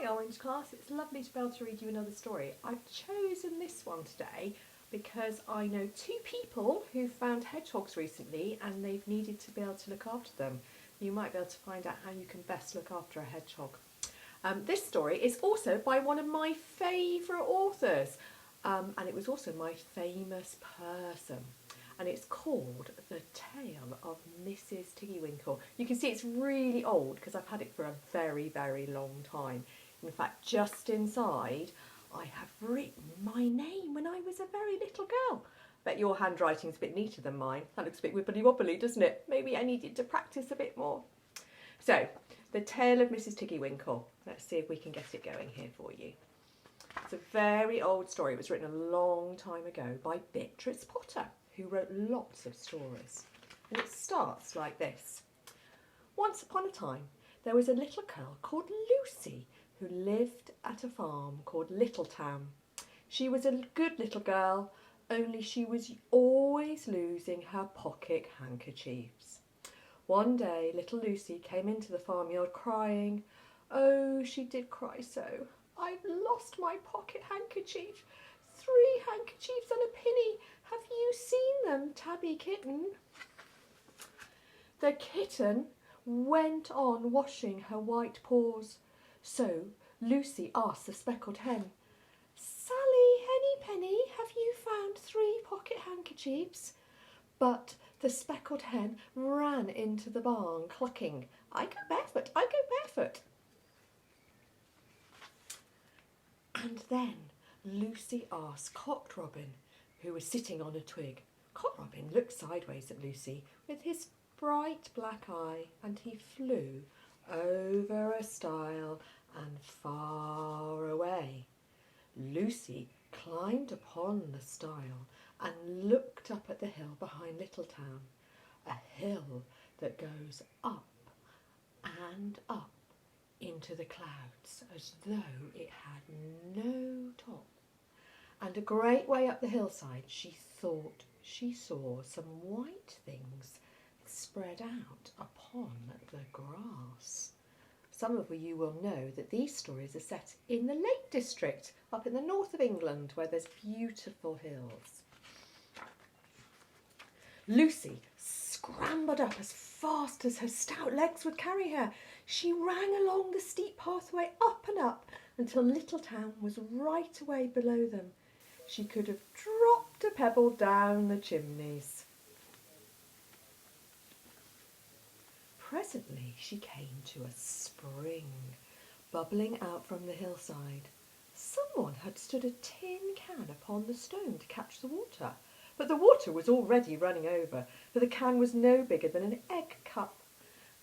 Hi Orange class, it's lovely to be able to read you another story. I've chosen this one today because I know two people who found hedgehogs recently and they've needed to be able to look after them. You might be able to find out how you can best look after a hedgehog. This story is also by one of my favourite authors and it was also my famous person. And it's called The Tale of Mrs. Tiggy-Winkle. You can see it's really old because I've had it for a very, very long time. In fact, just inside, I have written my name when I was a very little girl. Bet your handwriting's a bit neater than mine. That looks a bit wibbly-wobbly, doesn't it? Maybe I needed to practice a bit more. So, The Tale of Mrs. Tiggy-Winkle. Let's see if we can get it going here for you. It's a very old story. It was written a long time ago by Beatrix, who wrote lots of stories. And it starts like this. Once upon a time, there was a little girl called Lucie who lived at a farm called Littletown. She was a good little girl, only she was always losing her pocket handkerchiefs. One day, little Lucie came into the farmyard crying. Oh, she did cry so. I've lost my pocket handkerchief. 3 handkerchiefs and a penny. Have you seen them, Tabby Kitten? The kitten went on washing her white paws. So Lucie asked the speckled hen, Sally Hennypenny, have you found 3 pocket handkerchiefs? But the speckled hen ran into the barn, clucking, I go barefoot, I go barefoot. And then Lucie asked Cock Robin, who was sitting on a twig. Cock Robin looked sideways at Lucie with his bright black eye, and he flew over a stile and far away. Lucie climbed upon the stile and looked up at the hill behind Littletown, a hill that goes up and up into the clouds as though it had no top. And a great way up the hillside she thought she saw some white things spread out upon the grass. Some of you will know that these stories are set in the Lake District, up in the north of England, where there's beautiful hills. Lucie scrambled up as fast as her stout legs would carry her. She ran along the steep pathway up and up until Littletown was right away below them. She could have dropped a pebble down the chimneys. Presently she came to a spring bubbling out from the hillside. Someone had stood a tin can upon the stone to catch the water, but the water was already running over, for the can was no bigger than an egg cup,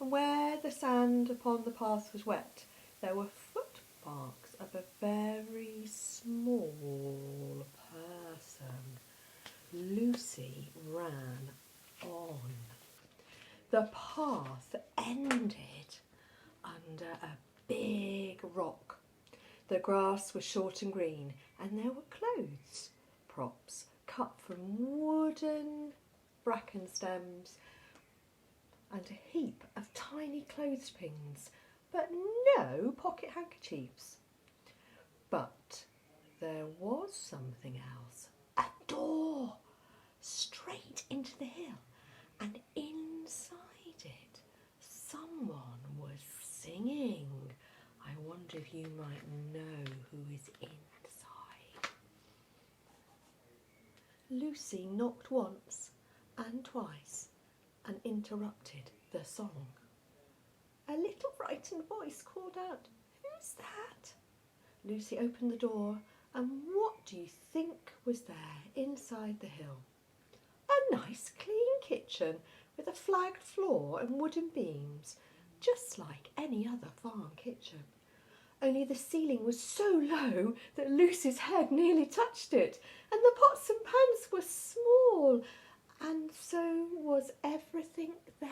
and where the sand upon the path was wet, there were footmarks of a very small person. Lucie ran on. The path ended under a big rock. The grass was short and green, and there were clothes props cut from wooden bracken stems and a heap of tiny clothespins, but no pocket handkerchiefs. But there was something else, a door straight into the hill, and inside it someone was singing. I wonder if you might know who is inside. Lucie knocked once and twice and interrupted the song. A little frightened voice called out, Who's that? Lucie opened the door, and what do you think was there inside the hill? A nice clean kitchen with a flagged floor and wooden beams, just like any other farm kitchen. Only the ceiling was so low that Lucie's head nearly touched it, and the pots and pans were small, and so was everything there.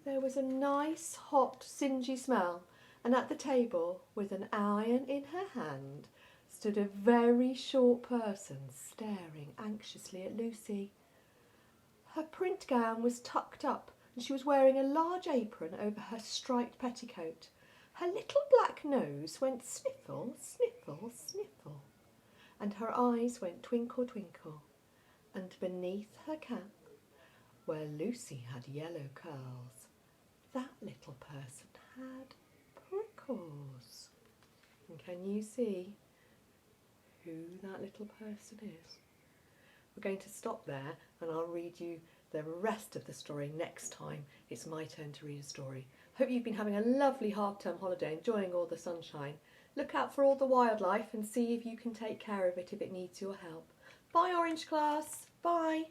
There was a nice, hot, singy smell, and at the table, with an iron in her hand, stood a very short person staring anxiously at Lucie. Her print gown was tucked up, and she was wearing a large apron over her striped petticoat. Her little black nose went sniffle, sniffle, sniffle, and her eyes went twinkle, twinkle, and beneath her cap, where Lucie had yellow curls, that little person had prickles. And can you see who that little person is? We're going to stop there and I'll read you the rest of the story next time it's my turn to read a story. Hope you've been having a lovely half-term holiday, enjoying all the sunshine. Look out for all the wildlife and see if you can take care of it if it needs your help. Bye, Orange class. Bye.